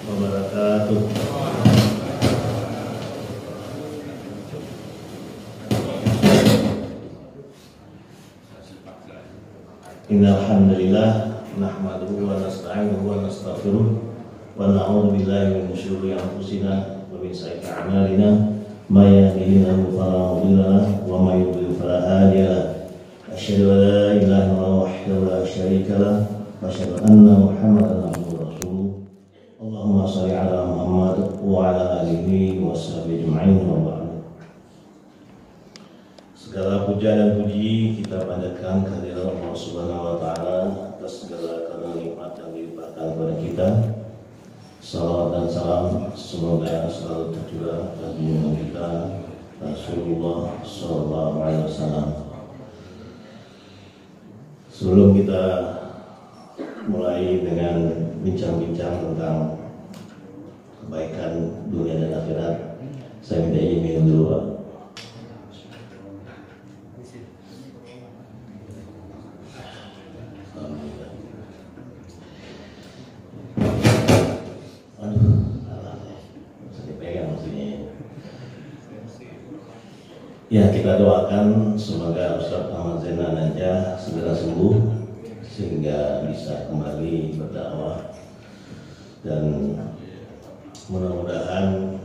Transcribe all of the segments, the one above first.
wabarakatuh. Innal hamdalillah nahmaduhu wa nasta'inuhu wa nastaghfiruh wa na'udzu billahi min syururi anfusina wa min sayyiati a'malina may yahdihillahu fala mudilla lahu wa may yudlil fala hadiya lahu. Asyhadu an la ilaha illallah wahdahu la syarika lahu wa asyhadu anna Muhammadan abduhu wa rasuluh. Allahumma shalli ala Muhammad wa ala alihi wa sahbihi ajma'in wa ba'd. Segala puja dan puji kita panjatkan kehadirat Allah Subhanahu wa taala atas segala karena nikmat yang dilimpahkan kepada kita. Salawat dan salam semoga selalu tercurah bagi junjungan kita Rasulullah sallallahu alaihi wasallam. Sebelum kita mulai dengan bincang-bincang tentang kebaikan dunia dan akhirat, saya minta izin minum dulu, Pak. Ya, kita doakan semoga Ustaz Ahmad Zainal Najah segera sembuh sehingga bisa kembali berdakwah, dan mudah-mudahan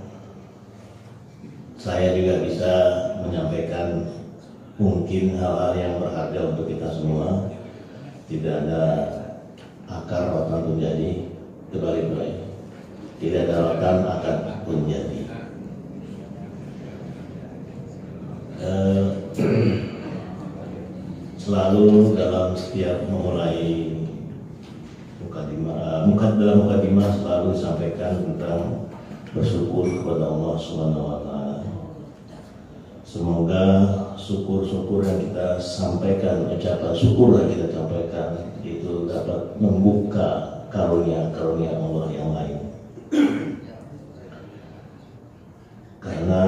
saya juga bisa menyampaikan mungkin hal-hal yang berharga untuk kita semua. Tidak ada akar rotan pun jadi, terbalik-balik. Tidak ada rotan akar pun jadi. Selalu dalam setiap memulai dalam mukadimah selalu disampaikan tentang bersyukur kepada Allah Subhanahu wa taala. Semoga syukur-syukur yang kita sampaikan, ucapan syukur yang kita sampaikan itu dapat membuka karunia-karunia Allah yang lain. Karena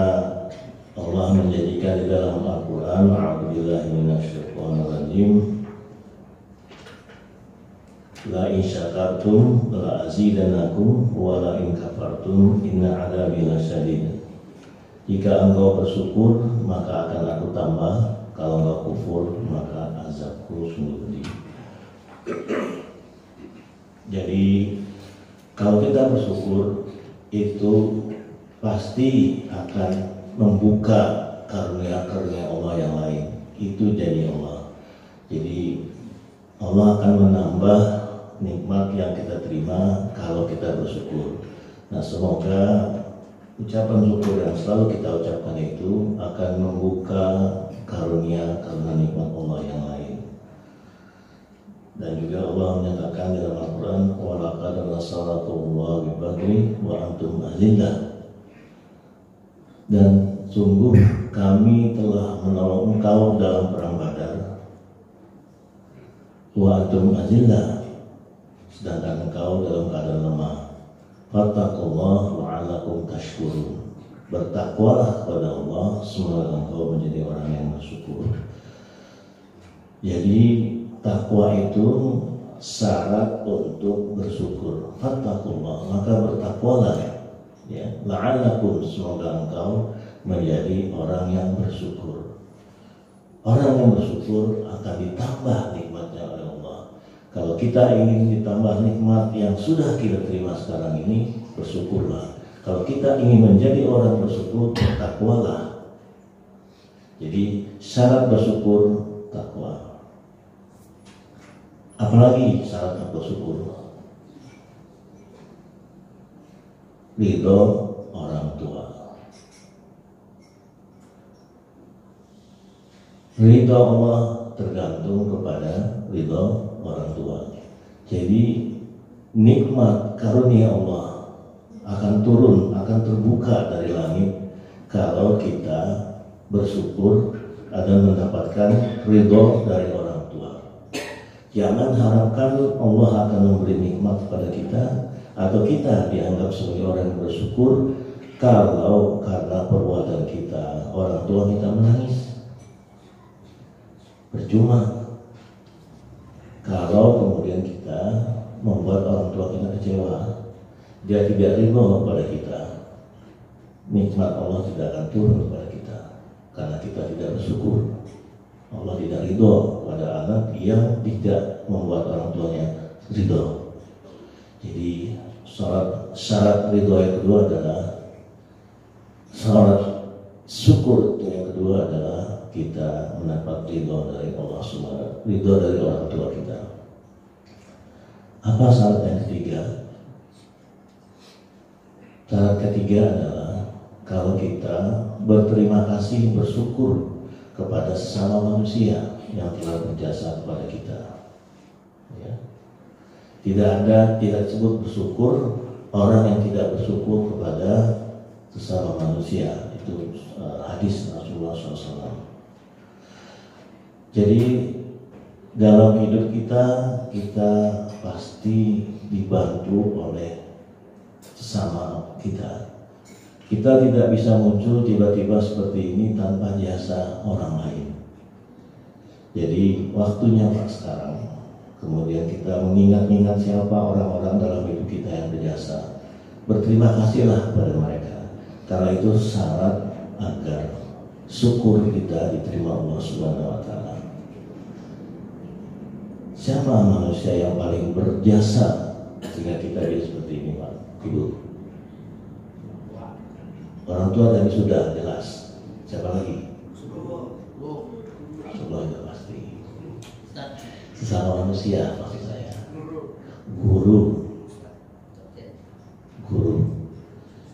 Allah menjadikan di dalam Al-Quran, a'udzubillahi minasyaitonirrajim, la in syakartum la azidannakum wa la in kafartum inna adzabi lasyadid. Jika engkau bersyukur maka akan aku tambah, kalau engkau kufur maka azabku sungguh pedih. Jadi kalau kita bersyukur itu pasti akan membuka karunia-karunia Allah yang lain. Itu jadi Allah. Jadi Allah akan menambah nikmat yang kita terima kalau kita bersyukur. Nah, semoga ucapan syukur yang selalu kita ucapkan itu akan membuka karunia-karunia nikmat Allah yang lain. Dan juga Allah menyatakan dalam Al-Quran, wa laqad nasarakumullahu bi badrin wa antum azillah. Dan sungguh kami telah menolong engkau dalam perang Badar, wa antum azillah, sedangkan engkau dalam keadaan lemah. Fattaqullaha la'allakum tashkurun. Bertakwalah kepada Allah, semoga engkau menjadi orang yang bersyukur. Jadi takwa itu syarat untuk bersyukur. Fattaqullaha, maka bertakwalah, ya, la'allakum, semoga engkau menjadi orang yang bersyukur. Orang yang bersyukur akan ditambah nikmatnya oleh Allah. Kalau kita ingin ditambah nikmat yang sudah kita terima sekarang ini, bersyukurlah. Kalau kita ingin menjadi orang bersyukur, bertakwalah. Jadi syarat bersyukur takwa. Apalagi syarat bersyukur? Ridho orang tua. Ridho Allah tergantung kepada ridho orang tua. Jadi nikmat karunia Allah akan turun, akan terbuka dari langit kalau kita bersyukur dan mendapatkan ridho dari orang tua. Jangan harapkan Allah akan memberi nikmat kepada kita atau kita dianggap sebagai orang yang bersyukur kalau karena perbuatan kita orang tua kita menangis. Percuma kalau kemudian kita membuat orang tua kita kecewa. dia tidak ridho kepada kita, nikmat Allah tidak akan turun kepada kita karena kita tidak bersyukur. Allah tidak ridho pada anak yang tidak membuat orang tuanya ridho. Jadi syarat ridho yang kedua adalah syarat syukur yang kedua adalah kita mendapat ridho dari Allah Subhanahu, ridho dari orang tua kita. Apa syarat yang ketiga? Syarat ketiga adalah kalau kita berterima kasih, bersyukur kepada sesama manusia yang telah berjasa kepada kita. Ya. Tidak disebut bersyukur orang yang tidak bersyukur kepada sesama manusia. Itu hadis Rasulullah SAW. Jadi dalam hidup kita pasti dibantu oleh sesama kita. Kita tidak bisa muncul tiba-tiba seperti ini tanpa jasa orang lain. Jadi waktunya Pak sekarang. Kemudian kita mengingat-ingat siapa orang-orang dalam hidup kita yang berjasa. Berterima kasihlah kepada mereka. Karena itu syarat agar syukur kita diterima Allah Subhanahu wa taala. Siapa manusia yang paling berjasa sehingga kita jadi seperti ini, Pak? Ibu. Orang tua tadi sudah jelas. Siapa lagi? Allah itu pasti. Sesama manusia maksud saya. Guru.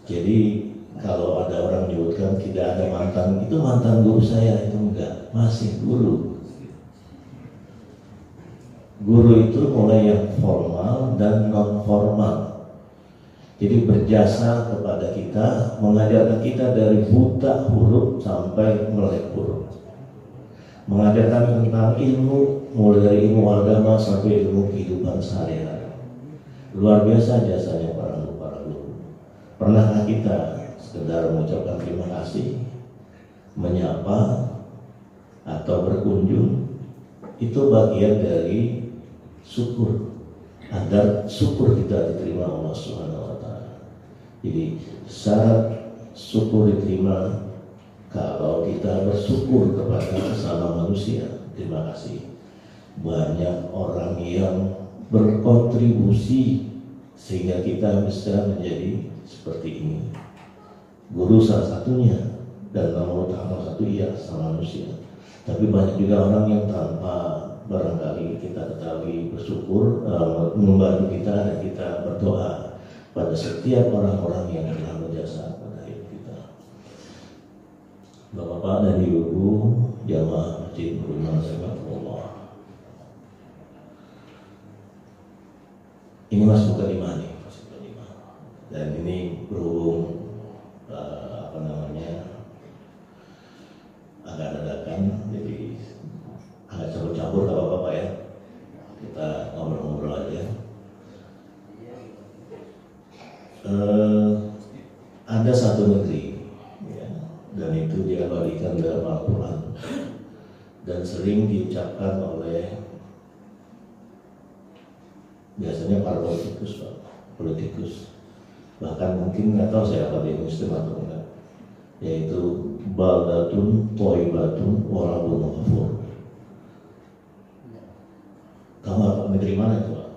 Jadi kalau ada orang menyebutkan tidak ada mantan, itu mantan guru saya, itu enggak, masih guru. Guru itu mulai yang formal dan non formal. Jadi berjasa kepada kita, mengajarkan kita dari buta huruf sampai melek huruf. Mengajarkan tentang ilmu, mulai dari ilmu agama sampai ilmu kehidupan sehari-hari. Luar biasa jasanya para guru. Pernahkah kita sekedar mengucapkan terima kasih, menyapa, atau berkunjung? Itu bagian dari syukur, agar syukur kita diterima Allah Subhanahu wa taala. Jadi syarat syukur diterima kalau kita bersyukur kepada sesama manusia. Terima kasih. Banyak orang yang berkontribusi sehingga kita bisa menjadi seperti ini. Guru salah satunya, dan nomor satu iya sama manusia. Tapi banyak juga orang yang tanpa barangkali kita ketahui bersyukur, membantu kita dan kita berdoa pada setiap orang-orang yang telah berjasa pada hidup kita. Bapak-bapak dan ibu jamaah masjid Nurul Iman, ini masuk ke lima nih, dan ini berhubung agak dadakan, jadi agak campur-campur gak apa-apa ya. Kita ngobrol-ngobrol aja. Ada satu negeri ya, dan itu diabadikan dalam Al-Quran dan sering diucapkan oleh biasanya para politikus, bahkan mungkin nggak tahu saya apa di Muslim atau enggak, yaitu baldatun thayyibatun wa rabbun ghafur. Kamu apa negeri mana itu, Pak?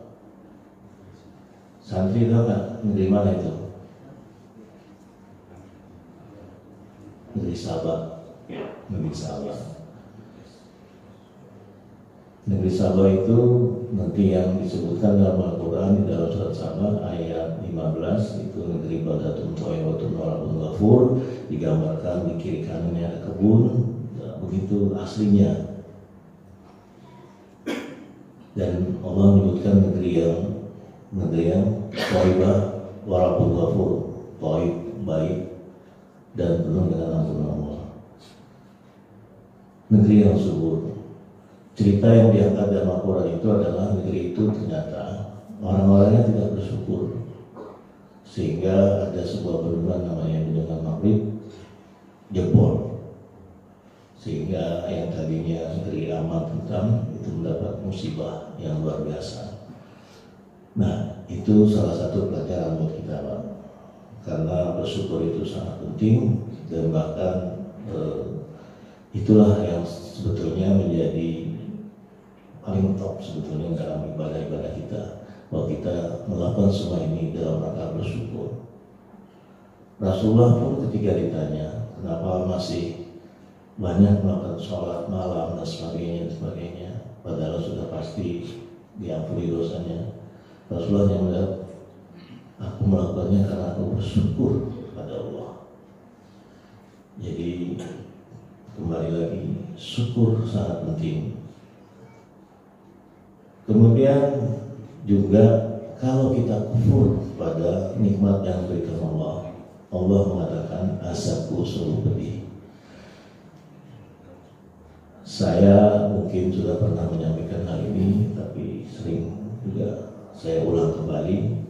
Santri tahu nggak negeri mana itu? Negeri Sabah. Negeri Sabah. Negeri Sabah itu nanti yang disebutkan dalam Al-Quran di dalam surat Sabah ayat 15 itu negeri baldatun thayyibatun wa rabbun ghafur, digambarkan di kiri kanannya ada kebun, begitu aslinya. Dan Allah menyebutkan negeri yang thayyibah wa rabbun ghafur, thayyib baik dan penuh dengan ampunan Allah. Negeri yang subur. Cerita yang diangkat dalam Al-Quran itu adalah negeri itu ternyata orang-orangnya tidak bersyukur, sehingga ada sebuah bendungan namanya bendungan Maghrib jebol, sehingga yang tadinya negeri aman tentram itu mendapat musibah yang luar biasa. Nah, itu salah satu pelajaran buat kita karena bersyukur itu sangat penting dan bahkan itulah yang sebetulnya menjadi paling top sebetulnya dalam ibadah-ibadah kita, bahwa kita melakukan semua ini dalam rangka bersyukur. Rasulullah pun ketika ditanya kenapa masih banyak melakukan sholat malam dan sebagainya, padahal sudah pasti diampuni dosanya, Rasulullah yang menjawab, aku melakukannya karena aku bersyukur pada Allah. Jadi kembali lagi, syukur sangat penting. Kemudian juga kalau kita kufur pada nikmat yang diberikan Allah, Allah mengatakan azabku sungguh pedih. Saya mungkin sudah pernah menyampaikan hal ini, tapi sering juga saya ulang kembali,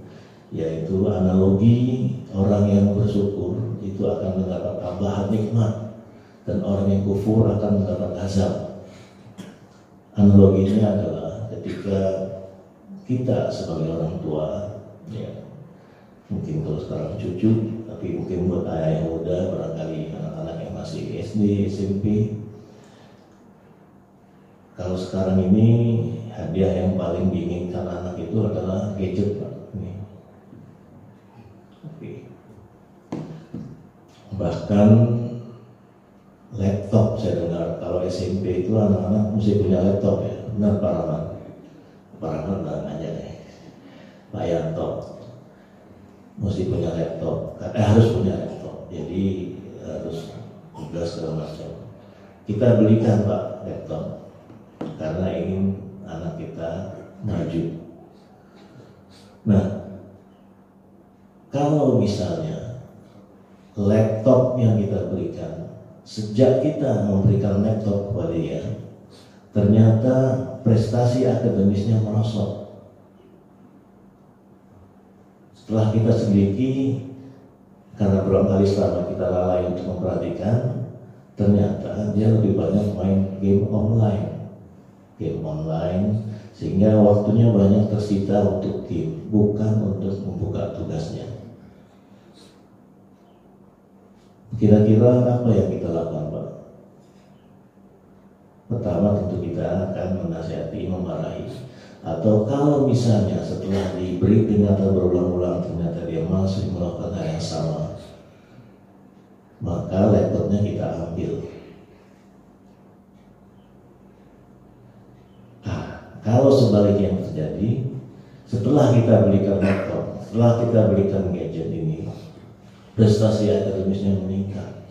yaitu analogi orang yang bersyukur itu akan mendapat tambahan nikmat dan orang yang kufur akan mendapat azab. Analoginya adalah ketika kita sebagai orang tua, ya, mungkin kalau sekarang cucu, tapi mungkin buat ayah yang muda, barangkali anak-anak yang masih SD, SMP, kalau sekarang ini hadiah yang paling diinginkan anak itu adalah gadget, Pak. Bahkan laptop saya dengar, kalau SMP itu anak-anak mesti punya laptop, ya, benar Pak Rahman? Pak Rahman nggak aja deh, Pak Yanto mesti punya laptop, harus punya laptop, jadi harus tugas segala macam. Kita belikan Pak laptop karena ingin anak kita maju. Nah, kalau misalnya laptop yang kita berikan, sejak kita memberikan laptop kepada dia, ternyata prestasi akademisnya merosot. Setelah kita selidiki, karena barangkali selama kita lalai untuk memperhatikan, ternyata dia lebih banyak main game online, sehingga waktunya banyak tersita untuk game, bukan untuk membuka tugasnya. Kira-kira apa yang kita lakukan, Pak? Pertama tentu kita akan menasihati, memarahi. Atau kalau misalnya setelah diberi peringatan berulang-ulang ternyata dia masih melakukan hal yang sama, maka laptopnya kita ambil. Nah, kalau sebaliknya yang terjadi, setelah kita belikan laptop, setelah kita belikan gadget ini, prestasi akademisnya meningkat.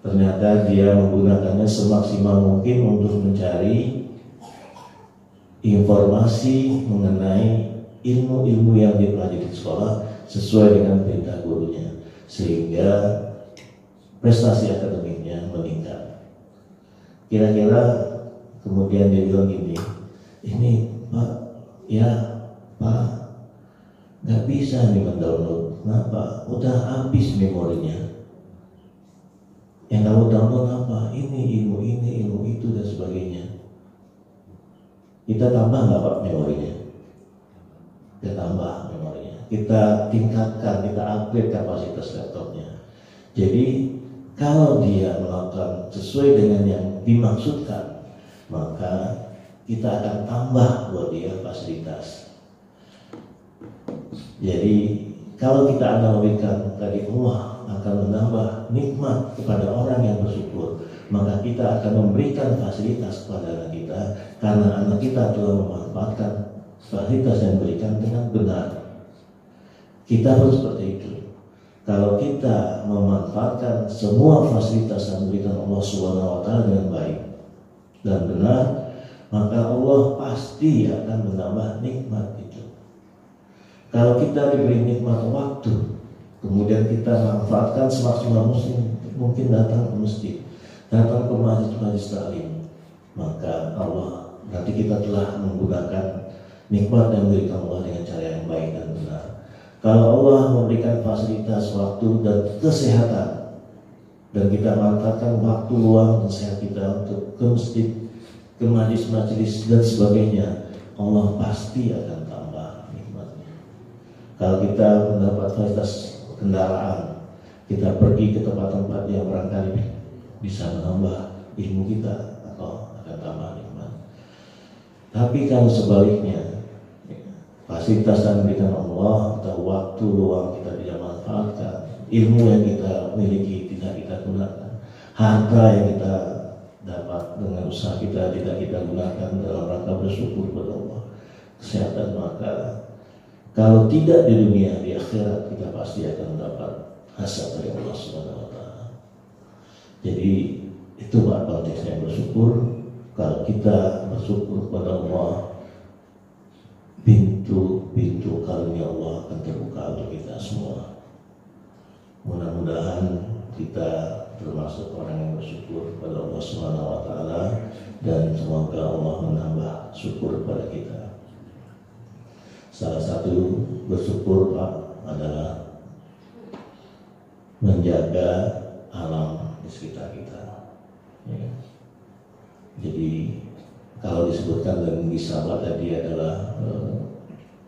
Ternyata dia menggunakannya semaksimal mungkin untuk mencari informasi mengenai ilmu-ilmu yang dipelajari di sekolah sesuai dengan perintah gurunya, sehingga prestasi akademiknya meningkat. Kira-kira kemudian dia bilang gini, ini Pak, ya Pak, nggak bisa nih mendownload. Kenapa? Udah habis memorinya. Yang kamu download apa? Ini ilmu itu dan sebagainya. Kita tambah nggak Pak memorinya? Kita tambah memorinya. Kita tingkatkan, kita upgrade kapasitas laptopnya. Jadi kalau dia melakukan sesuai dengan yang dimaksudkan, maka kita akan tambah buat dia fasilitas. Jadi kalau kita analogikan tadi, Allah akan menambah nikmat kepada orang yang bersyukur, maka kita akan memberikan fasilitas kepada anak kita, karena anak kita telah memanfaatkan fasilitas yang diberikan dengan benar. Kita pun seperti itu. Kalau kita memanfaatkan semua fasilitas yang diberikan Allah SWT dengan baik dan benar, maka Allah pasti akan menambah nikmat itu. Kalau kita diberi nikmat waktu, kemudian kita manfaatkan semaksimal mungkin datang ke masjid, datang ke majelis taklim, maka Allah nanti kita telah menggunakan nikmat yang diberikan Allah dengan cara yang baik dan benar. Kalau Allah memberikan fasilitas waktu dan kesehatan, dan kita manfaatkan waktu luang dan sehat kita untuk ke masjid, ke majelis dan sebagainya, Allah pasti akan tambah nikmatnya. Kalau kita mendapat fasilitas kendaraan, kita pergi ke tempat-tempat yang barangkali bisa menambah ilmu kita atau akan tambah nikmat. Tapi kalau sebaliknya, fasilitas yang diberikan Allah atau waktu luang kita tidak manfaatkan, ilmu yang kita miliki tidak kita gunakan, harta yang kita dapat dengan usaha kita tidak kita gunakan dalam rangka bersyukur kepada Allah, kesehatan, maka kalau tidak di dunia, di akhirat kita pasti akan mendapat hasad dari Allah Subhanahu wa Ta'ala. Jadi itu konteksnya bersyukur. Kalau kita bersyukur kepada Allah, pintu-pintu karunia Allah akan terbuka untuk kita semua. Mudah-mudahan kita termasuk orang yang bersyukur kepada Allah Subhanahu wa Ta'ala, dan semoga Allah menambah syukur kepada kita. Salah satu bersyukur, Pak, adalah menjaga alam di sekitar kita. Ya. Jadi kalau disebutkan dalam Gisabah tadi adalah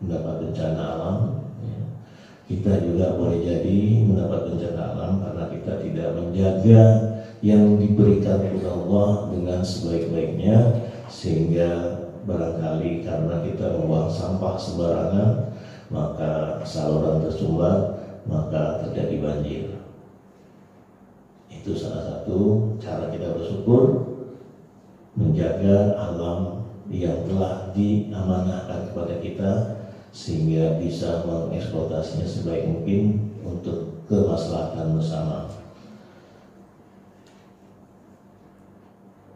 mendapat bencana alam, ya, kita juga boleh jadi mendapat bencana alam karena kita tidak menjaga yang diberikan oleh Allah dengan sebaik-baiknya, sehingga barangkali karena kita membuang sampah sembarangan maka saluran tersumbat, maka terjadi banjir. Itu salah satu cara kita bersyukur, menjaga alam yang telah diamanahkan kepada kita sehingga bisa mengeksploitasinya sebaik mungkin untuk kemaslahatan bersama.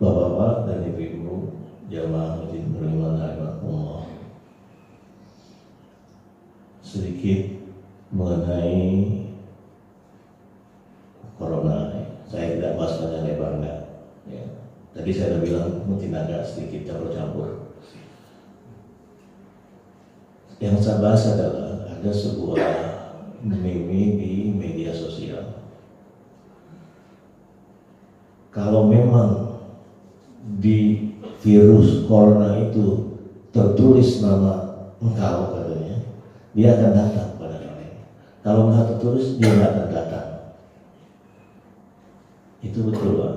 Bapak-bapak dan ibu-ibu jamaah masjid rahimakumullah, sedikit mengenai corona. Saya tidak bahas banyak lebar, enggak. Ya. Tadi saya sudah bilang mungkin agak sedikit campur-campur. Yang saya bahas adalah ada sebuah meme di media sosial. Kalau memang di virus corona itu tertulis nama engkau, katanya, dia akan datang pada kalian. Kalau nggak tertulis, dia nggak akan datang. Itu betul, Pak.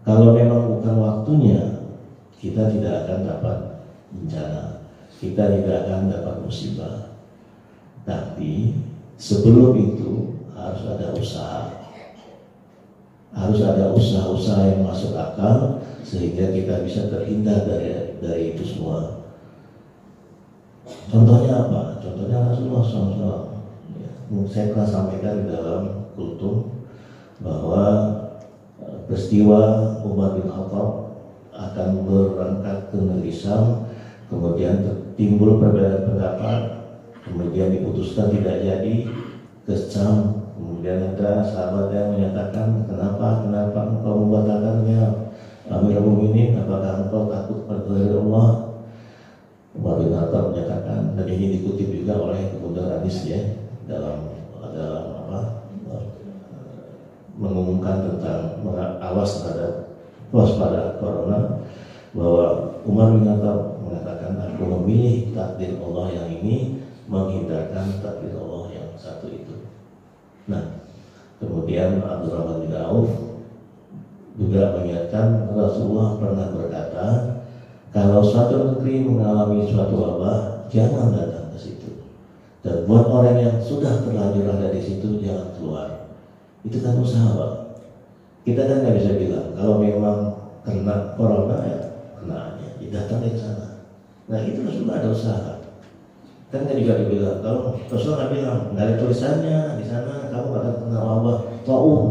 Kalau memang bukan waktunya, kita tidak akan dapat bencana, kita tidak akan dapat musibah. Tapi sebelum itu harus ada usaha. Harus ada usaha-usaha yang masuk akal sehingga kita bisa terhindar dari itu semua. Contohnya apa? Contohnya Rasulullah SAW. Ya, saya pernah sampaikan di dalam kultum bahwa peristiwa Umar bin Khattab akan berangkat ke negeri Syam, kemudian timbul perbedaan pendapat, kemudian diputuskan tidak jadi ke Syam. Kemudian ada sahabat yang menyatakan, kenapa engkau membatalkannya, Amirul Mukminin? Apakah engkau takut pada Allah? Umar bin Khattab menyatakan, dan ini dikutip juga oleh kemudian hadis ya, dalam mengumumkan tentang awas terhadap waspada corona, bahwa Umar bin Khattab mengatakan, aku memilih takdir Allah yang ini menghindarkan takdir Allah yang satu itu. Nah, kemudian Abdurrahman bin Auf juga mengingatkan, Rasulullah pernah berkata, kalau suatu negeri mengalami suatu wabah, jangan datang ke situ. Dan buat orang yang sudah terlanjur ada di situ, jangan keluar. Itu kan usaha, Pak. Kita kan nggak bisa bilang kalau memang kena corona ya kena aja, datang ke sana. Nah itu Rasulullah ada usaha. Kan nggak juga dibilang, kalau Rasulullah nggak bilang nggak ada tulisannya di sana kamu nggak akan kena wabah taun.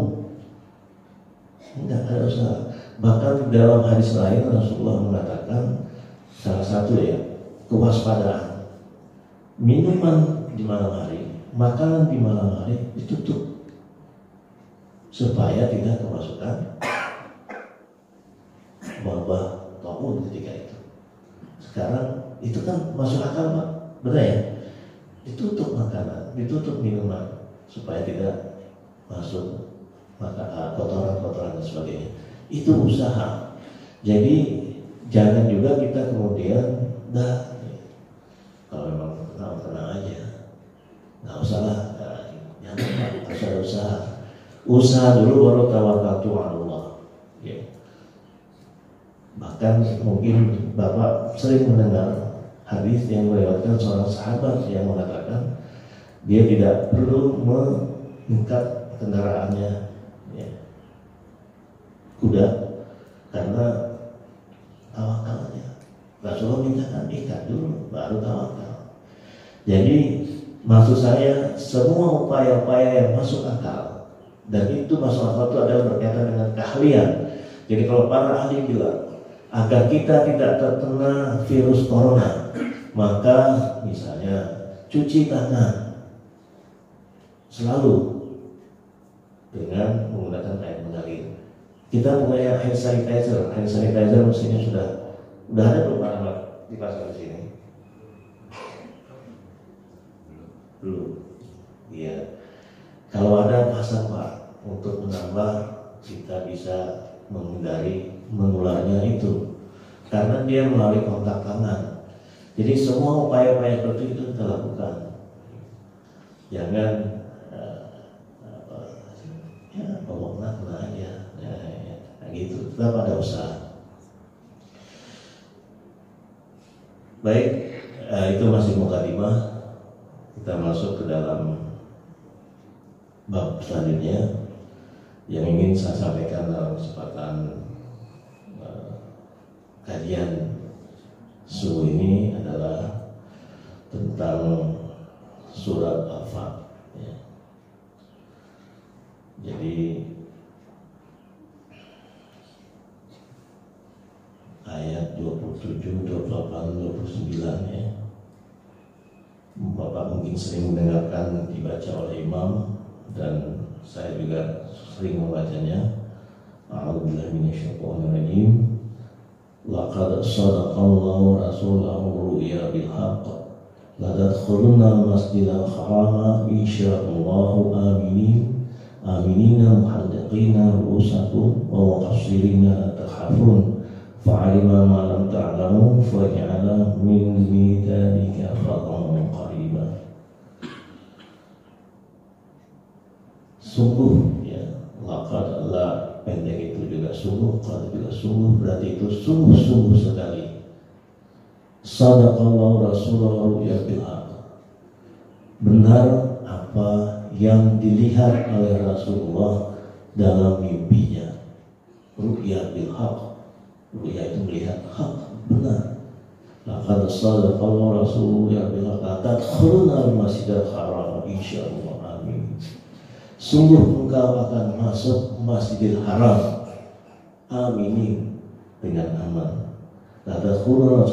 Enggak ada usaha. Bahkan dalam hadis lain Rasulullah mengatakan salah satu ya kewaspadaan, minuman di malam hari, makanan di malam hari ditutup supaya tidak kemasukan wabah taun ketika itu. Sekarang itu kan masuk akal, Pak, benar ya? Ditutup makanan, ditutup minuman supaya tidak masuk kotoran-kotoran dan sebagainya. Itu usaha. Jadi jangan juga kita kemudian kalau memang kena aja, nggak usah lah Usaha dulu baru tawakaltu Allah. Ya. Bahkan mungkin Bapak sering mendengar hadis yang melewatkan seorang sahabat yang mengatakan dia tidak perlu mengikat kendaraannya, ya, kuda, karena tawakalnya. Rasulullah mintakan ikat dulu baru tawakal. Jadi maksud saya semua upaya-upaya yang masuk akal, dan itu masuk akal itu adalah berkaitan dengan keahlian. Jadi kalau para ahli bilang agar kita tidak terkena virus corona, maka misalnya cuci tangan selalu dengan menggunakan air mengalir. Kita punya hand sanitizer mestinya sudah ada belum Pak di pasar di sini? Belum. Iya. Kalau ada pasang Pak, untuk menambah kita bisa menghindari menularnya itu, karena dia melalui kontak tangan. Jadi semua upaya-upaya seperti itu kita lakukan. Jangan pokoknya kena aja, gitu. Tetap ada usaha. Baik, itu masih mukadimah. Kita masuk ke dalam bab selanjutnya yang ingin saya sampaikan dalam kesempatan kajian subuh ini adalah tentang surat Al-Fat. Ya. Jadi ayat 27, 28, 29 ya. Bapak mungkin sering mendengarkan dibaca oleh imam dan saya juga sering membacanya. A'udzubillahi minasyaitonir rajim. Laqad sadaqallahu rasulahu ru'ya bil haqq la tadkhulunna al-masjidal harama insyaallahu aminina muhalliqina ru'usakum wa muqassirina la takhafun fa'alima ma lam ta'lamu faj'ala min dzalika fadlan qariba. Sungguh ya, laqad la pendek itu juga sungguh, qad juga sungguh, berarti itu sungguh-sungguh sekali. Sadaqallahu rasulahu ya bil haqq. Benar apa yang dilihat oleh Rasulullah dalam mimpinya. Ru'ya bil haqq. Ru'ya itu melihat hak, benar. Laqad sadaqallahu rasulahu ya bil haqq. Tadkhuluna al-masjidal haram insyaallah amin. Sungguh engkau akan masuk Masjidil Haram aminin, dengan aman. Tadkhuluna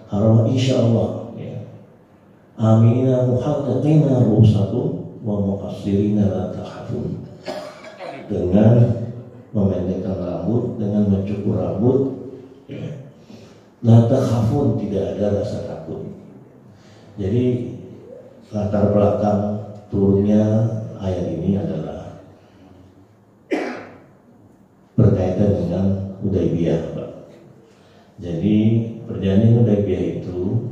haram insyaallah ya. Aminina muhalliqina ru'usakum wa muqassirina la takhafun. Dengan memendekkan rambut, dengan mencukur rambut ya. La takhafun, tidak ada rasa takut. Jadi latar belakang turunnya ayat ini adalah berkaitan dengan Hudaybiyah, Pak. Jadi perjanjian Hudaybiyah itu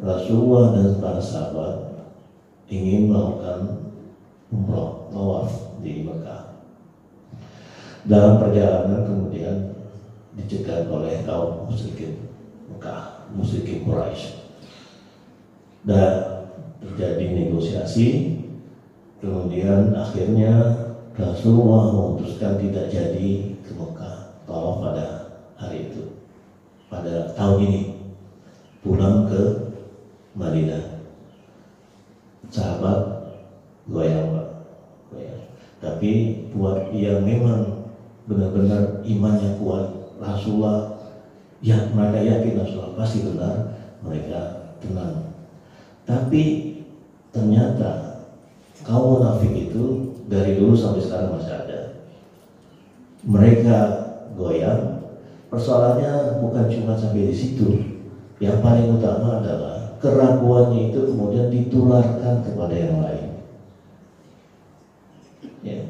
Rasulullah dan para sahabat ingin melakukan umrah, tawaf di Mekah. Dalam perjalanan kemudian dicegat oleh kaum musyrikin Mekah, musyrikin Quraisy. Dan terjadi negosiasi. Kemudian akhirnya Rasulullah memutuskan tidak jadi ke Mekah tawaf pada hari itu, pada tahun ini, pulang ke Madinah. Sahabat goyang, Pak, goyang. Tapi buat yang memang benar-benar imannya kuat, Rasulullah, ya mereka yakin Rasulullah pasti benar, mereka tenang. Tapi ternyata kaum munafik itu dari dulu sampai sekarang masih ada. Mereka goyang. Persoalannya bukan cuma sampai di situ. Yang paling utama adalah keraguannya itu kemudian ditularkan kepada yang lain. Ya,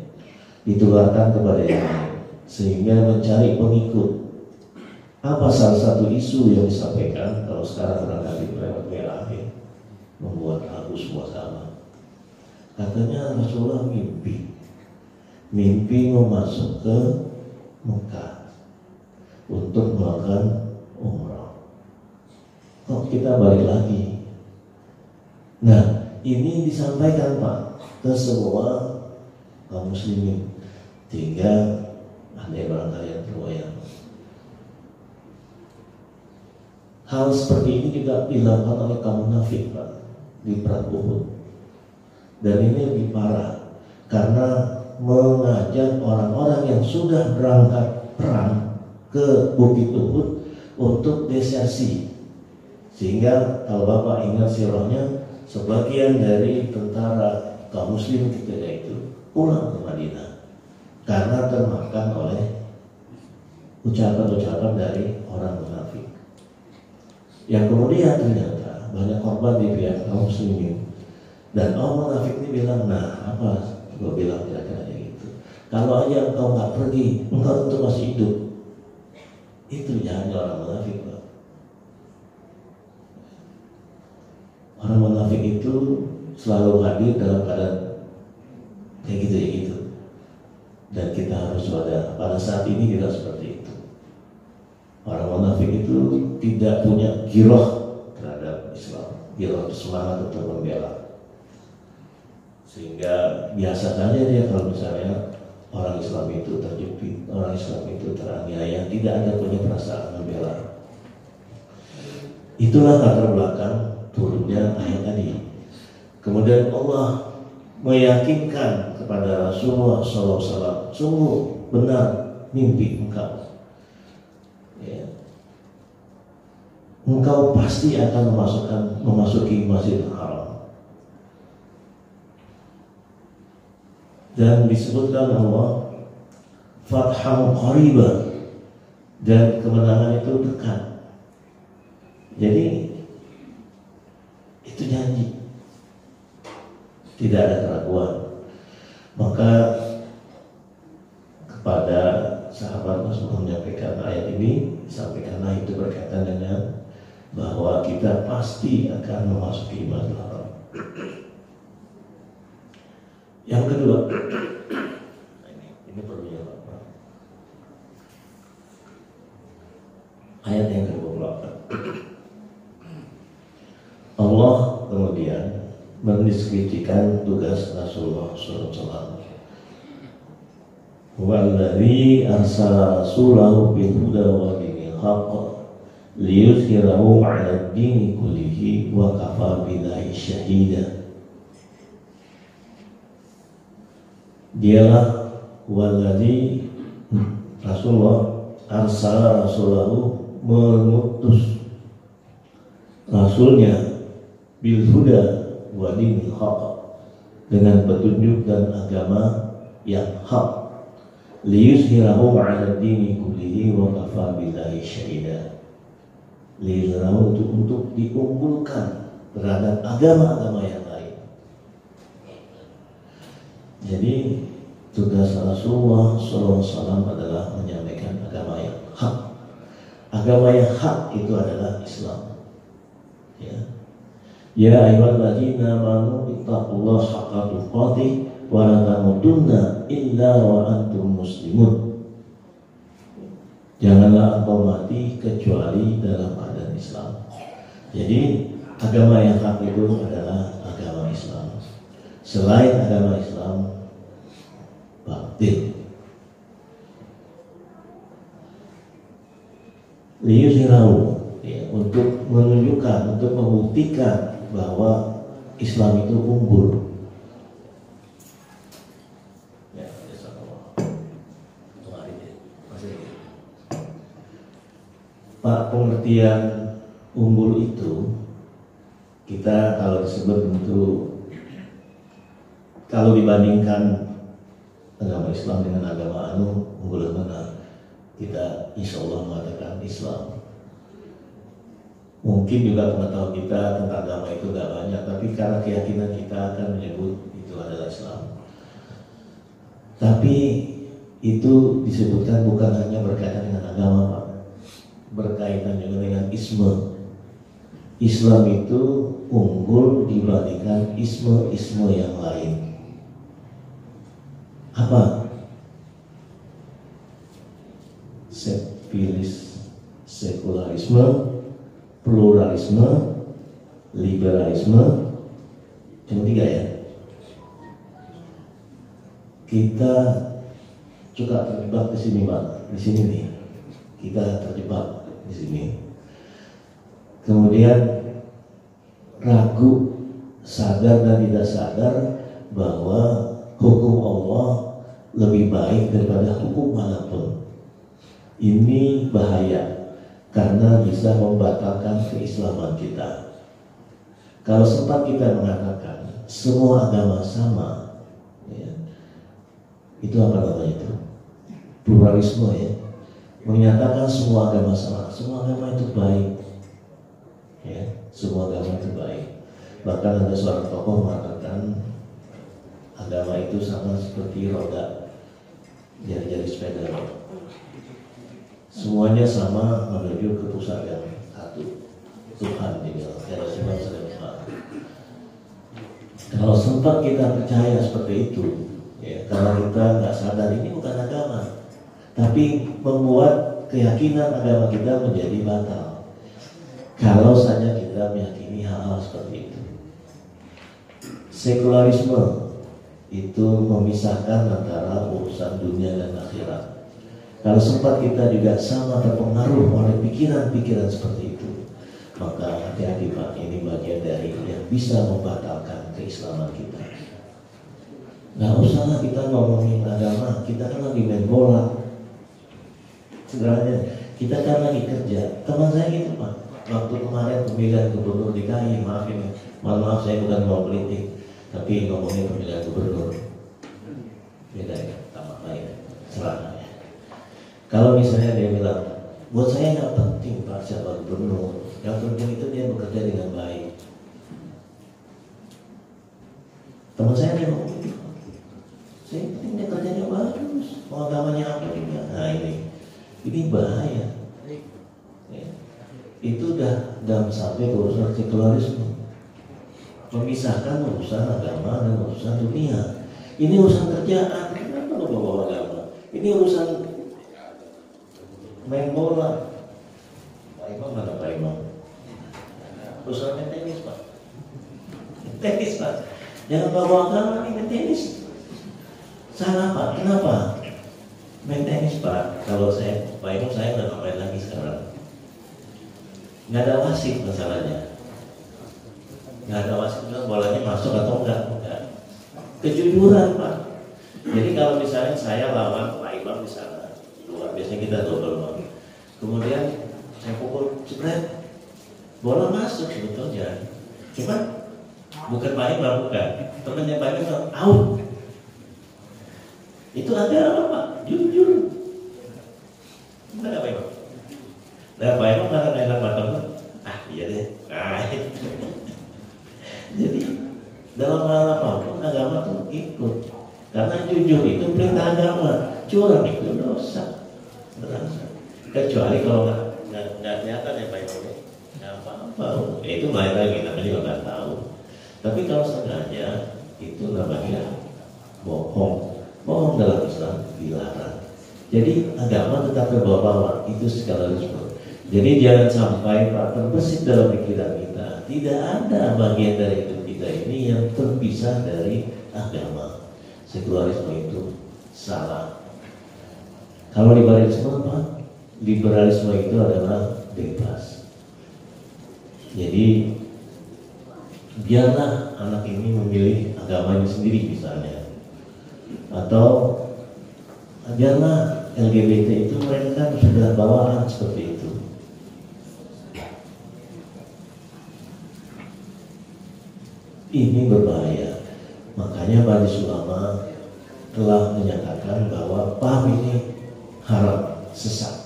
ditularkan kepada yang lain sehingga mencari pengikut. Apa salah satu isu yang disampaikan kalau sekarang barangkali lewat WA ya, membuat aku semua sama. Katanya Rasulullah mimpi mimpi mau masuk ke Mekah untuk melakukan umrah. Kok kita balik lagi? Nah, ini disampaikan Pak ke semua kaum muslimin, sehingga ada yang barangkali yang terbayang. Hal seperti ini juga dilakukan oleh kaum munafik Pak di perang Uhud. Dan ini lebih parah karena mengajak orang-orang yang sudah berangkat perang ke Bukit Uhud untuk desersi. Sehingga kalau Bapak ingat sirahnya, sebagian dari tentara kaum muslim ketika itu pulang ke Madinah karena termakan oleh ucapan-ucapan dari orang munafik. Yang kemudian ternyata banyak korban di pihak kaum muslimin. Dan orang munafik ini bilang, nah apa? Gue bilang kira-kira gitu. Kalau aja engkau nggak pergi, engkau tentu masih hidup. Itu jahatnya orang munafik, Pak. Orang munafik itu selalu hadir dalam keadaan kayak gitu. Dan kita harus pada saat ini kita seperti itu. Orang munafik itu tidak punya giroh terhadap Islam, giroh semangat untuk membela. Sehingga biasa saja dia kalau misalnya orang Islam itu terjepit, orang Islam itu teraniaya, tidak ada punya perasaan membela. Itulah latar belakang turunnya ayat tadi. Kemudian Allah meyakinkan kepada Rasulullah SAW, sungguh benar mimpi engkau. Ya. Engkau pasti akan memasuki Masjidil Haram. Dan disebutkan Allah Fatham Qariba, dan kemenangan itu dekat. Jadi itu janji, tidak ada keraguan. Maka kepada sahabat Rasulullah menyampaikan ayat ini, sampaikanlah itu berkaitan dengan bahwa kita pasti akan memasuki Masjidil Haram. Yang kedua, ini perlu ya Pak. Ayat yang ke-28. Allah kemudian mendeskripsikan tugas Rasulullah SAW. Walladzi arsala rasulahu bil huda wa dinil haqq liyuzhirahu 'ala ad-dini kullihi wa kafa billahi syahida. Dialah walladzi Rasulullah arsala rasulahu, mengutus rasulnya bil huda wa dinil haqq, dengan petunjuk dan agama yang hak, liyuzhirahu 'ala ad-dini kullihi wa kafa billahi syahida. Liyuzhirahu untuk diunggulkan terhadap agama-agama yang lain. Jadi tugas Rasulullah SAW adalah menyampaikan agama yang hak. Agama yang hak itu adalah Islam. Ya ayyuhalladzina amanu ittaqullaha haqqa tuqatih wa la tamutunna illa wa antum muslimun. Janganlah engkau mati kecuali dalam keadaan Islam. Jadi agama yang hak itu adalah agama Islam. Selain agama Islam, batil. Liyuzhirahu, ya, untuk menunjukkan, untuk membuktikan bahwa Islam itu unggul. Ya, Pak, pengertian unggul itu kita kalau disebut tentu, kalau dibandingkan agama Islam dengan agama unggul mana, kita insya Allah mengatakan Islam. Mungkin juga pengetahuan kita tentang agama itu gak banyak, tapi karena keyakinan kita akan menyebut itu adalah Islam. Tapi itu disebutkan bukan hanya berkaitan dengan agama, Pak, berkaitan juga dengan isme. Islam itu unggul dibandingkan isme-isme yang lain. Apa? filis, sekularisme, pluralisme, liberalisme. Cuma 3 ya. Kita suka terjebak di sini, Pak. Di sini nih. Kita terjebak di sini. Kemudian ragu, sadar dan tidak sadar bahwa hukum Allah lebih baik daripada hukum manapun. Ini bahaya karena bisa membatalkan keislaman kita. Kalau sempat kita mengatakan semua agama sama, ya, itu apa namanya itu? Pluralisme ya. Menyatakan semua agama sama, semua agama itu baik, ya, semua agama itu baik. Bahkan ada seorang tokoh mengatakan agama itu sama seperti roda jari-jari sepeda. Semuanya sama menuju ke pusat yang satu, Tuhan dibilang. Tiada Tuhan selain Tuhan. Kalau sempat kita percaya seperti itu, ya, kalau kita nggak sadar ini bukan agama, tapi membuat keyakinan agama kita menjadi batal. Kalau saja kita meyakini hal-hal seperti itu. Sekularisme itu memisahkan antara urusan dunia dan akhirat. Kalau sempat kita juga sama terpengaruh oleh pikiran-pikiran seperti itu, maka hati-hati Pak, ini bagian dari yang bisa membatalkan keislaman kita. Nggak usahlah kita ngomongin agama, kita kan lagi main bola. Sebenarnya kita kan lagi kerja. Teman saya gitu Pak, waktu kemarin pemilihan gubernur DKI, maaf saya bukan mau politik, tapi ngomongin pemilihan gubernur. Beda ya, sama lain, serah. Kalau misalnya dia bilang, buat saya nggak penting Pak siapa gubernur, yang penting itu dia bekerja dengan baik. Teman saya dia ngomong gitu, saya penting dia kerjanya bagus, mau agamanya apa juga. Nah ini bahaya. Ya. Itu udah sampai ke urusan sekularisme, memisahkan urusan agama dan urusan dunia. Ini urusan kerjaan, kenapa lo bawa agama? Ini urusan main bola. Pak Imam mana Pak Imam? Urusan main tenis Pak. Tenis Pak. Jangan bawa agama nih main tenis. Salah Pak. Kenapa? Main tenis Pak. Kalau saya Pak Imam saya udah ngapain lagi sekarang? Nggak ada wasit masalahnya. Nggak ada wasit, bolanya masuk atau enggak. Kejujuran Pak. Jadi kalau misalnya saya lawan Pak Imam di sana, biasanya kita double. Kemudian saya pukul jebret, bola masuk sebetulnya, cuma bukan Pak Imam, bukan temannya Pak Imam, out. Itu ada apa Pak? Jujur. Bukan Pak Imam. Nah Pak Imam karena enak matang, iya deh. Jadi dalam hal apapun agama tuh ikut, karena jujur itu perintah agama, curang itu dosa. Kecuali kalau nggak kelihatan ya Pak Imam, nggak apa-apa. Itu lain lagi, namanya juga nggak tahu. Tapi kalau sengaja itu namanya bohong. Bohong dalam Islam dilarang. Jadi agama tetap terbawa-bawa, itu sekularisme. Jadi jangan sampai Pak terbesit dalam pikiran kita, tidak ada bagian dari hidup kita ini yang terpisah dari agama. Sekularisme itu salah. Kalau liberalisme apa? Liberalisme itu adalah bebas. Jadi biarlah anak ini memilih agamanya sendiri misalnya, atau biarlah LGBT itu mereka kan sudah bawaan seperti itu. Ini berbahaya. Makanya majelis ulama telah menyatakan bahwa paham ini haram, sesat.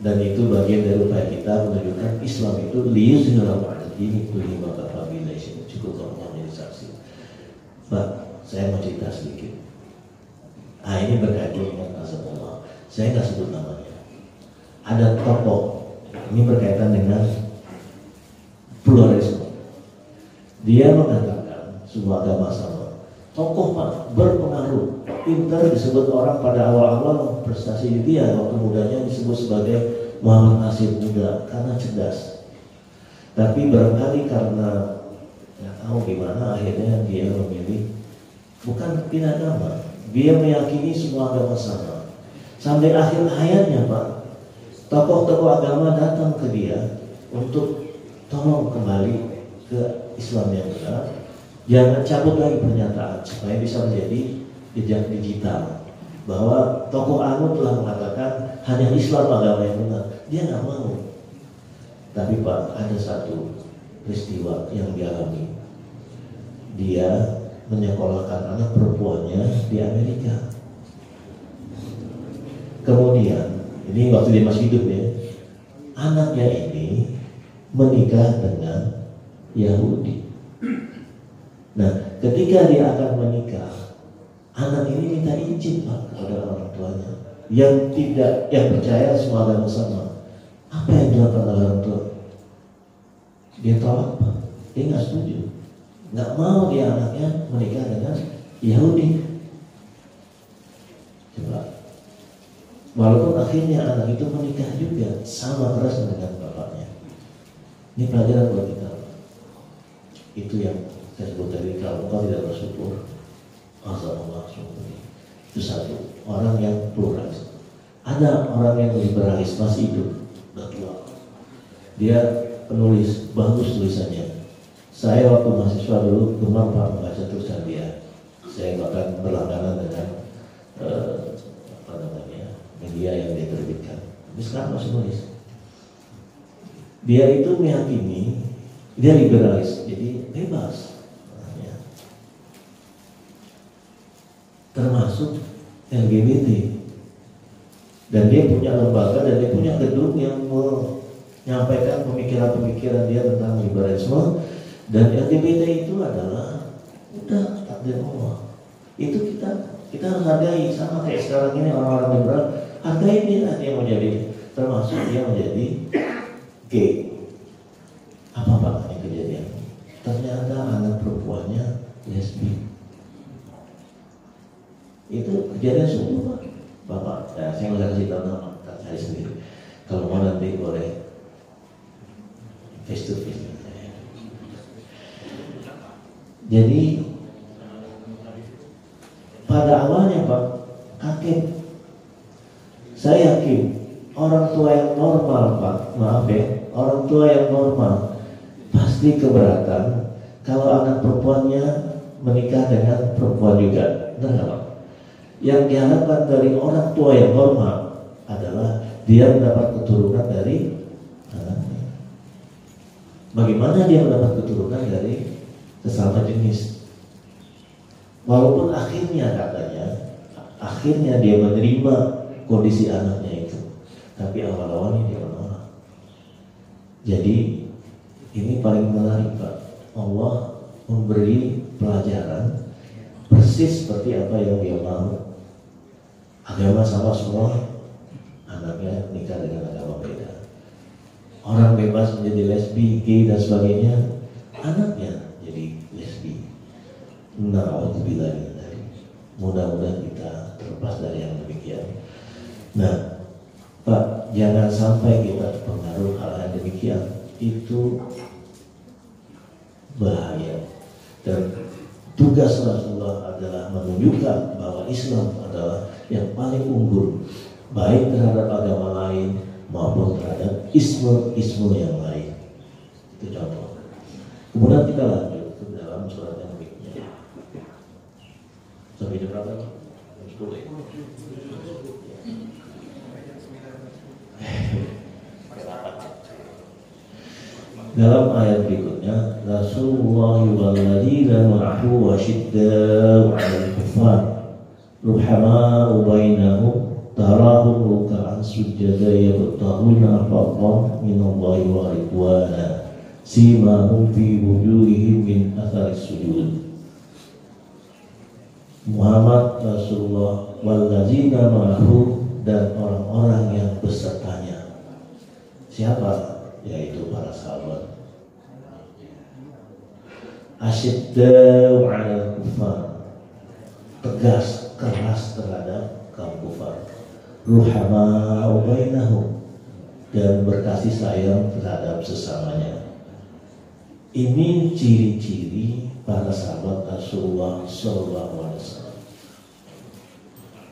Dan itu bagian dari upaya kita menunjukkan Islam itu liyuzhirahu 'ala dini kullihi wa kafa billahi shahidan. Cukup kalau menjadi saksi. Pak, saya mau cerita sedikit. Ini berkaitan dengan Rasulullah. Saya nggak sebut namanya. Ada tokoh, ini berkaitan dengan pluralisme. Dia mengatakan semua agama sama. Tokoh Pak berpengaruh pintar disebut orang pada awal-awal prestasi dia, waktu mudanya disebut sebagai Muhammad Nasir muda karena cerdas. Tapi barangkali karena nggak tahu gimana akhirnya dia memilih bukan pindah agama. Dia meyakini semua agama sama. Sampai akhir hayatnya Pak, tokoh-tokoh agama datang ke dia untuk tolong kembali ke Islam yang benar. Jangan cabut lagi pernyataan supaya bisa menjadi jejak digital bahwa tokoh anu telah mengatakan hanya Islam agama yang benar. Dia nggak mau. Tapi Pak, ada satu peristiwa yang dialami. Dia menyekolahkan anak perempuannya di Amerika. Kemudian, ini waktu dia masih hidup ya, anaknya ini menikah dengan Yahudi. Nah, ketika dia akan menikah, anak ini minta izin Pak kepada orang tuanya yang percaya semua agama sama. Apa yang dilakukan oleh orang tua? Dia tolak Pak. Dia nggak setuju. Nggak mau dia anaknya menikah dengan Yahudi. Coba. Walaupun akhirnya anak itu menikah juga sama keras dengan bapaknya. Ini pelajaran buat kita. Itu yang saya sebut tadi, kalau engkau tidak bersyukur, azab Allah syukuri. Itu satu. Orang yang pluralis. Ada orang yang liberalis masih hidup, udah tua. Dia penulis, bagus tulisannya. Saya waktu mahasiswa dulu gemar Pak membaca tulisan dia. Saya bahkan berlangganan dengan media yang dia terbitkan. Tapi sekarang masih nulis. Dia itu meyakini dia liberalis, jadi bebas. Termasuk LGBT. Dan dia punya lembaga dan dia punya gedung yang menyampaikan pemikiran-pemikiran dia tentang liberalisme. Dan LGBT itu adalah udah takdir Allah. Itu kita harus hargai, sama kayak sekarang ini orang-orang liberal, hargai dia yang menjadi, termasuk dia menjadi gay. Apa Pak ini kejadian? Ternyata anak perempuannya lesbi. Itu kejadian sungguh Pak. Bapak, saya nggak kasih tahu nama, cari sendiri. Kalau mau nanti boleh face to face. Jadi pada awalnya Pak, kaget. Saya yakin orang tua yang normal Pak, maaf ya, orang tua yang normal pasti keberatan kalau anak perempuannya menikah dengan perempuan juga. Benar nggak Pak? Yang diharapkan dari orang tua yang normal adalah dia mendapat keturunan dari anaknya. Bagaimana dia mendapat keturunan dari sesama jenis? Walaupun akhirnya katanya, dia menerima kondisi anaknya itu, tapi awal-awalnya dia menolak. Jadi ini paling menarik Pak. Allah memberi pelajaran persis seperti apa yang dia mau. Agama sama semua, anaknya nikah dengan agama beda. Orang bebas menjadi lesbi, gay dan sebagainya, anaknya jadi lesbi. Na'udzubillah. Mudah-mudahan kita terlepas dari yang demikian. Nah, Pak, jangan sampai kita terpengaruh hal yang demikian. Itu bahaya. Dan tugas Rasulullah adalah menunjukkan bahwa Islam adalah yang paling unggul, baik terhadap agama lain maupun terhadap isme yang lain. Itu contoh. Kemudian kita lanjut ke dalam surat yang berikutnya. Sampai jam berapa? 10. Dalam ayat berikutnya, Rasulullah walladzina ma'ahu wasyidda'u 'alal kuffar ruhama'u bainahum tarahum ruk'an sujada yabtaghuna fadlan minallahi wa ridwana simahum fi wujuhihim min atharis sujud. Muhammad Rasulullah walladzina ma'ahu, dan orang-orang yang besertanya. Siapa? Yaitu para sahabat. Asyidda'u 'alal kuffar, tegas keras terhadap kaum kufar. Ruhama'u bainahum, dan berkasih sayang terhadap sesamanya. Ini ciri-ciri para sahabat Rasulullah SAW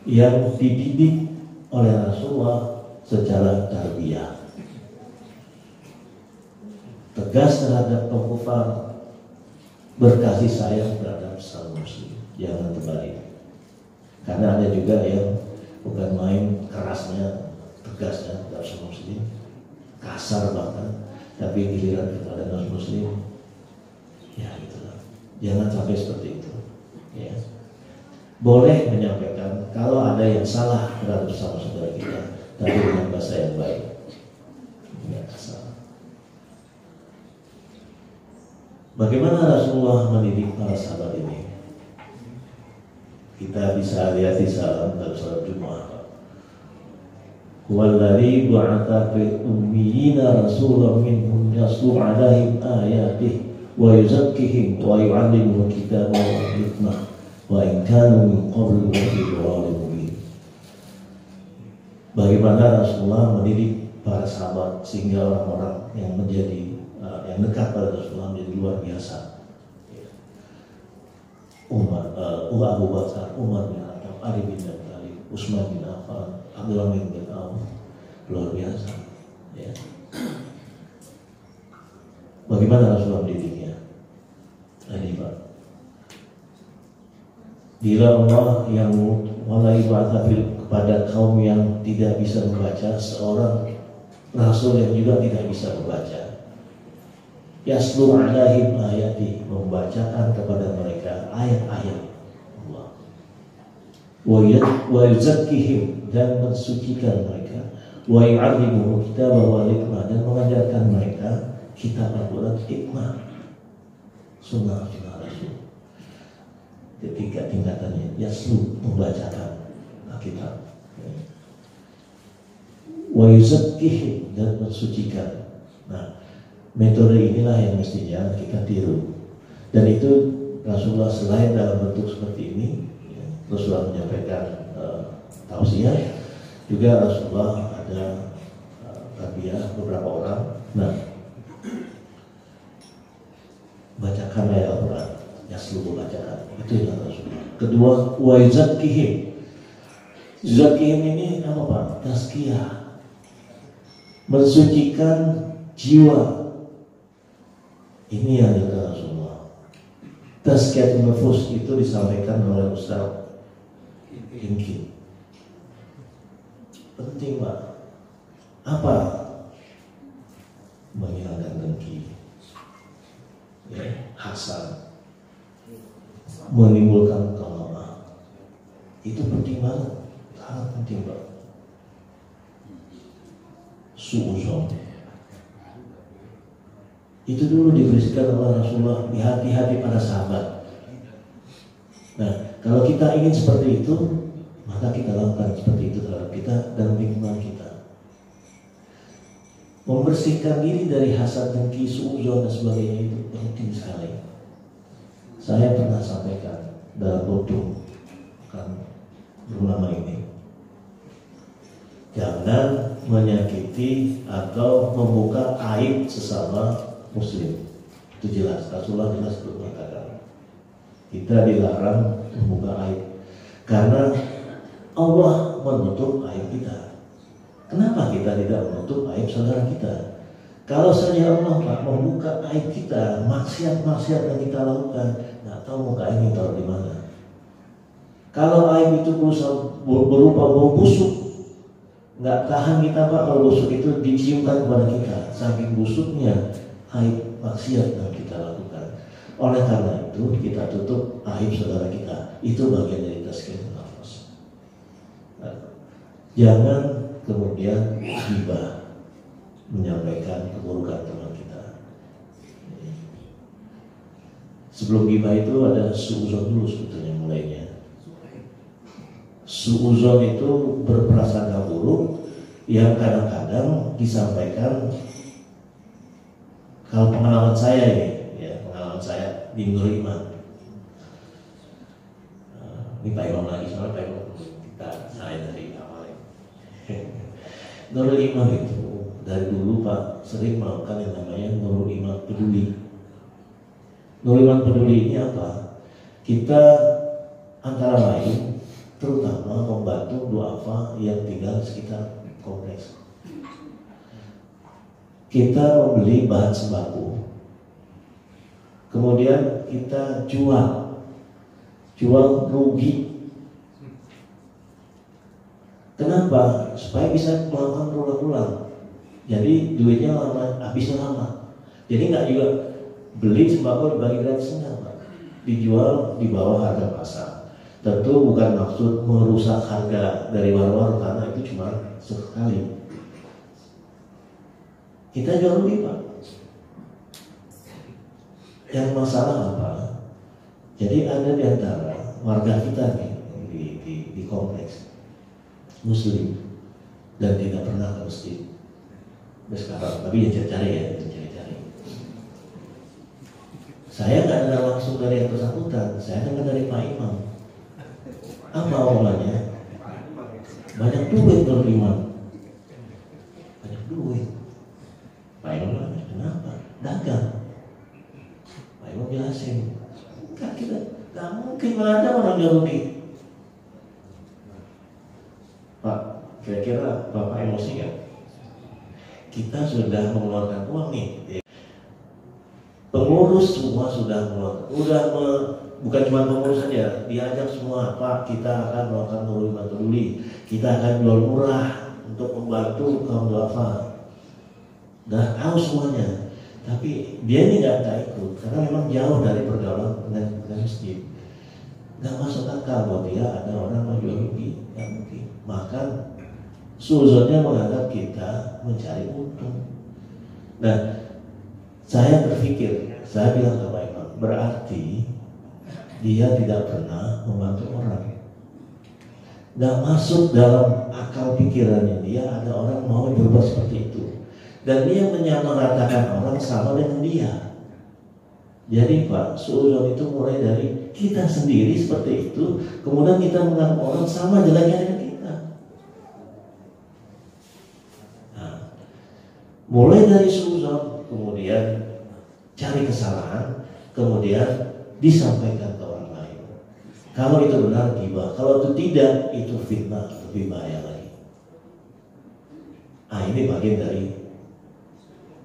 yang dididik oleh Rasulullah secara tarbiyah. Tegas terhadap kaum kufar, berkasih sayang terhadap sesama muslim. Jangan terbalik. Karena ada juga yang bukan main kerasnya, tegasnya terhadap sesama muslim, kasar bahkan, tapi giliran kepada non muslim, ya itulah. Jangan sampai seperti itu. Ya. Boleh menyampaikan kalau ada yang salah terhadap sesama saudara kita, tapi dengan bahasa yang baik, tidak kasar. Bagaimana Rasulullah mendidik para sahabat ini? Kita bisa lihat di dalam salat Jumat. Huwallazi ba'atha fil ummiyina rasulan minhum yatlu 'alaihim ayatihi wa yuzakkihim wa yu'allimuhum kitaba wal hikmah wa in kanu min qablu lafi dhalalin mubin. Bagaimana Rasulullah mendidik para sahabat sehingga orang-orang yang menjadi yang dekat pada Rasulullah menjadi luar biasa. Abu Bakar, Umar bin Khattab, Ali bin Abi Thalib, Utsman bin Affan, Abdullah bin Auf, luar biasa. Ya. Bagaimana Rasulullah mendidiknya? Ini Pak. Bila Allah yang mulai ba'atha kepada kaum yang tidak bisa membaca, seorang Rasul yang juga tidak bisa membaca. Yaslu 'alaihim ayati, membacakan kepada mereka ayat-ayat Allah. Wa yuzakkihim, dan mensucikan mereka. Wa yu'allimuhum kitaba wal hikmah, dan mengajarkan mereka kitab Al-Qur'an, hikmah, sunnah Rasul. Ketiga tingkatannya, yaslu, membacakan Alkitab. Wa yuzakkihim, dan mensucikan. Nah, metode inilah yang mestinya kita tiru. Dan itu Rasulullah selain dalam bentuk seperti ini, ya, Rasulullah menyampaikan tausiah, juga Rasulullah ada tarbiyah beberapa orang. Nah, bacakan ayat Al-Quran, ya seluruh bacakan. Itu yang Rasulullah. Kedua, wa yuzakkihim. Yuzakkihim ini apa Pak? Tazkiyah, mensucikan jiwa. Ini yang dikatakan Rasulullah. Tazkiyatun nufus itu disampaikan oleh Ustaz Inki. Penting Pak. Apa? Menghilangkan dengki, ya, hasad, menimbulkan kalamah. Itu penting banget, sangat penting Pak. Suuzon. Itu dulu diberitakan oleh Rasulullah di hati-hati para sahabat. Nah, kalau kita ingin seperti itu, maka kita lakukan seperti itu terhadap kita dan lingkungan kita. Membersihkan diri dari hasad, dengki, suuzon dan sebagainya itu penting sekali. Saya pernah sampaikan dalam khutbah kan ulama ini, jangan menyakiti atau membuka aib sesama Muslim. Itu jelas, Rasulullah jelas berkata kita dilarang membuka aib, karena Allah menutup aib kita. Kenapa kita tidak menutup aib saudara kita? Kalau saja Allah membuka aib kita, maksiat-maksiat yang kita lakukan, nggak tahu muka ini taruh di mana. Kalau aib itu berupa bau busuk, nggak tahan kita Pak, kalau busuk itu diciumkan kepada kita, saking busuknya aib maksiat yang kita lakukan. Oleh karena itu kita tutup aib saudara kita. Itu bagian dari tazkiyatun nafs. Jangan kemudian ghibah, menyampaikan keburukan teman kita. Sebelum ghibah itu ada suuzon dulu sebetulnya mulainya. Suuzon itu berprasangka buruk yang kadang-kadang disampaikan. Kalau pengalaman saya ini, ya, pengalaman saya di Nurul Iman, Ini Pak Imam lagi, soalnya Pak Imam kita saya dari awal. Nurul Iman itu dari dulu Pak sering melakukan yang namanya Nurul Iman Peduli. Nurul Iman Peduli ini apa? Kita antara lain terutama membantu duafa yang tinggal di sekitar kompleks. Kita membeli bahan sembako, kemudian kita jual rugi. Kenapa? Supaya bisa melakukan ulang-ulang. Jadi duitnya lama, habisnya lama. Jadi nggak juga beli sembako dibagi gratis, enggak, Pak. Dijual di bawah harga pasar. Tentu bukan maksud merusak harga dari warung-warung, karena itu cuma sekali. Kita jual rugi, Pak. Yang masalah apa? Jadi ada di antara warga kita nih di kompleks Muslim dan tidak pernah ke masjid. Sekarang, tapi ya cari-cari. Saya nggak dengar langsung dari yang bersangkutan, saya dengar dari Pak Imam. Apa omongannya? Banyak duit beriman. Banyak duit. Pak Imam, kenapa? Dagang. Pak Imam jelasin, kan kita nggak mungkin ada orang yang rugi. Pak, kira-kira Bapak emosi nggak? Kita sudah mengeluarkan uang nih. Pengurus semua sudah mengeluarkan, bukan cuma pengurus saja, diajak semua, Pak, kita akan melakukan Nurul Iman Peduli, kita akan jual murah untuk membantu kaum duafa. Udah tahu semuanya, tapi dia ini nggak ikut karena memang jauh dari pergaulan dengan masjid. Nggak masuk akal buat dia ada orang mau jual rugi, nggak mungkin. Maka suzonnya menganggap kita mencari untung. Nah, saya berpikir, saya bilang ke Pak Imam, berarti dia tidak pernah membantu orang. Nggak masuk dalam akal pikirannya dia ada orang mau berbuat seperti itu. Dan dia menyamaratakan orang sama dengan dia. Jadi Pak, suzon itu mulai dari kita sendiri seperti itu, kemudian kita menganggap orang sama jeleknya dengan kita. Nah, mulai dari suzon, kemudian cari kesalahan, kemudian disampaikan ke orang lain. Kalau itu benar ghibah, kalau itu tidak, itu fitnah, lebih bahaya lagi. Ah, ini bagian dari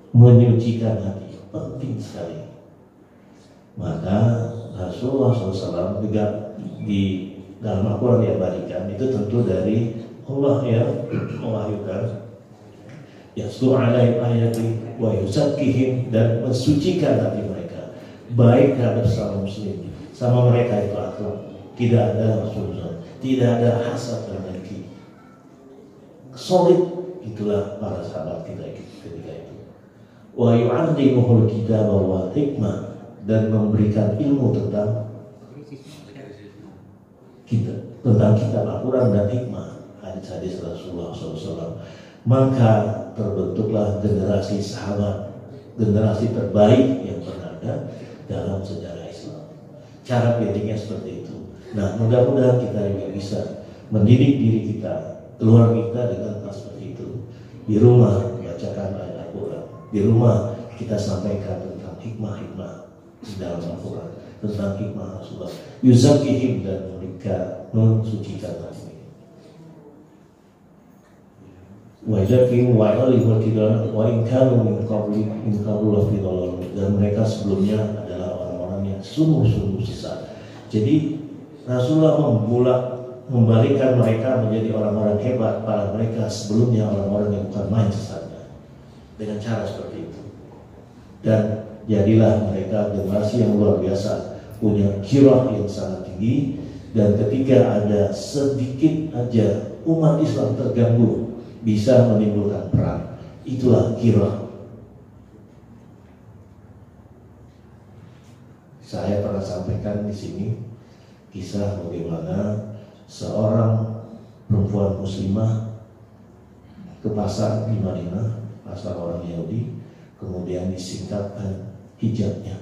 menyucikan hati, penting sekali. Maka Rasulullah SAW juga di dalam Al-Quran diabadikan, itu tentu dari Allah yang mewahyukan, yaslu alaihim ayati wa yuzakkihim, dan mensucikan hati mereka baik terhadap sesama muslim. Sama mereka itu akhlak, tidak ada Rasulullah, tidak ada hasad dan dengki, solid. Itulah para sahabat kita ketika itu. Wa yu'allimuhul kitaba wal hikmah, dan memberikan ilmu tentang kita, tentang kitab Al-Quran dan hikmah, hadis-hadis Rasulullah SAW. Maka terbentuklah generasi sahabat, generasi terbaik yang pernah ada dalam sejarah Islam. Cara pilihnya seperti itu. Nah, mudah-mudahan kita juga bisa mendidik diri kita, keluarga kita dengan seperti itu. Di rumah bacakan ayat Al-Quran, di rumah kita sampaikan tentang hikmah-hikmah di dalam Al-Quran, tentang hikmah Rasulullah, yuzakkihim, dan mereka mensucikan hati. Wa yakin wa alimul tidal wa in kanu min qabli fi dhalal, dan mereka sebelumnya adalah orang-orang yang sungguh-sungguh sesat. Jadi Rasulullah membalikan mereka menjadi orang-orang hebat, pada mereka sebelumnya orang-orang yang bukan main sesatnya, dengan cara seperti itu. Dan jadilah mereka generasi yang luar biasa, punya qiraah yang sangat tinggi. Dan ketika ada sedikit aja umat Islam terganggu, bisa menimbulkan perang. Itulah qiraah. Saya pernah sampaikan di sini kisah bagaimana seorang perempuan muslimah ke pasar di Madinah, pasar orang Yahudi, kemudian disingkapkan hijabnya.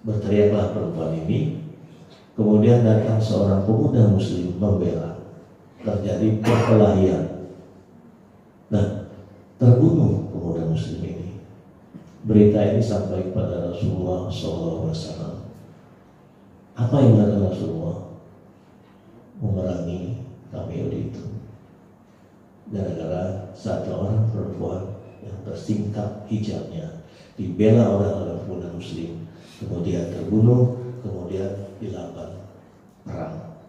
Berteriaklah perempuan ini. Kemudian datang seorang pemuda muslim membela. Terjadi perkelahian. Nah, terbunuh pemuda muslim ini. Berita ini sampai kepada Rasulullah SAW. Apa yang dilakukan Rasulullah? Memerangi kami itu. Gara-gara satu orang perempuan yang tersingkap hijabnya dibela oleh orang pemuda muslim, kemudian terbunuh, kemudian dilakukan perang.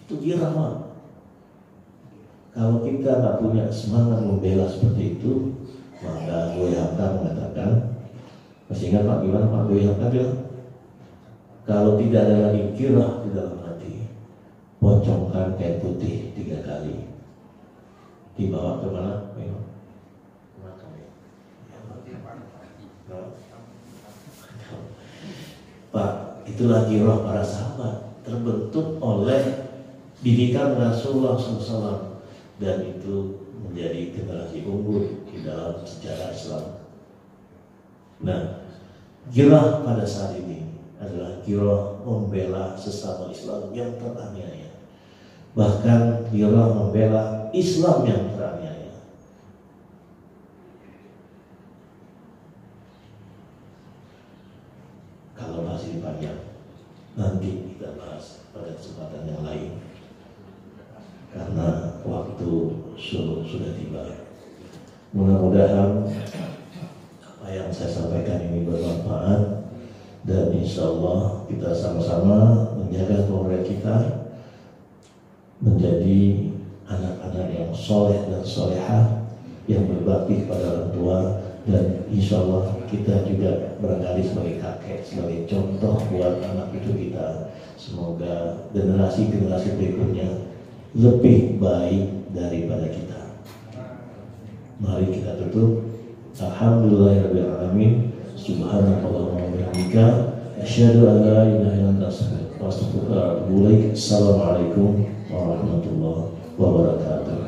Itu girama. Kalau kita nggak punya semangat membela seperti itu, maka Buya Hamka mengatakan, masih ingat Pak gimana Pak Buya Hamka bilang? Kalau tidak ada lagi girah di dalam hati, pocongkan kain putih 3 kali. Dibawa ke mana? Pak, itulah girah para sahabat, terbentuk oleh didikan Rasulullah SAW, dan itu menjadi generasi unggul di dalam sejarah Islam. Nah, girah pada saat ini adalah girah membela sesama Islam yang teraniaya, bahkan girah membela Islam yang teraniaya. Kalau masih panjang, nanti kita bahas pada kesempatan yang lain, karena waktu sudah tiba. Mudah-mudahan apa yang saya sampaikan ini bermanfaat, dan insya Allah kita sama-sama menjaga keluarga kita menjadi anak-anak yang soleh dan solehah, yang berbakti kepada orang tua, dan insya Allah kita juga barangkali sebagai kakek, sebagai contoh buat anak cucu kita. Semoga generasi-generasi berikutnya lebih baik daripada kita. Mari kita tutup. Alhamdulillahirrahmanirrahim. Subhanallah wa bihamdika, asyhadu an la ilaha illa anta astaghfiruka wa atubu ilaik. Assalamualaikum warahmatullahi wabarakatuh.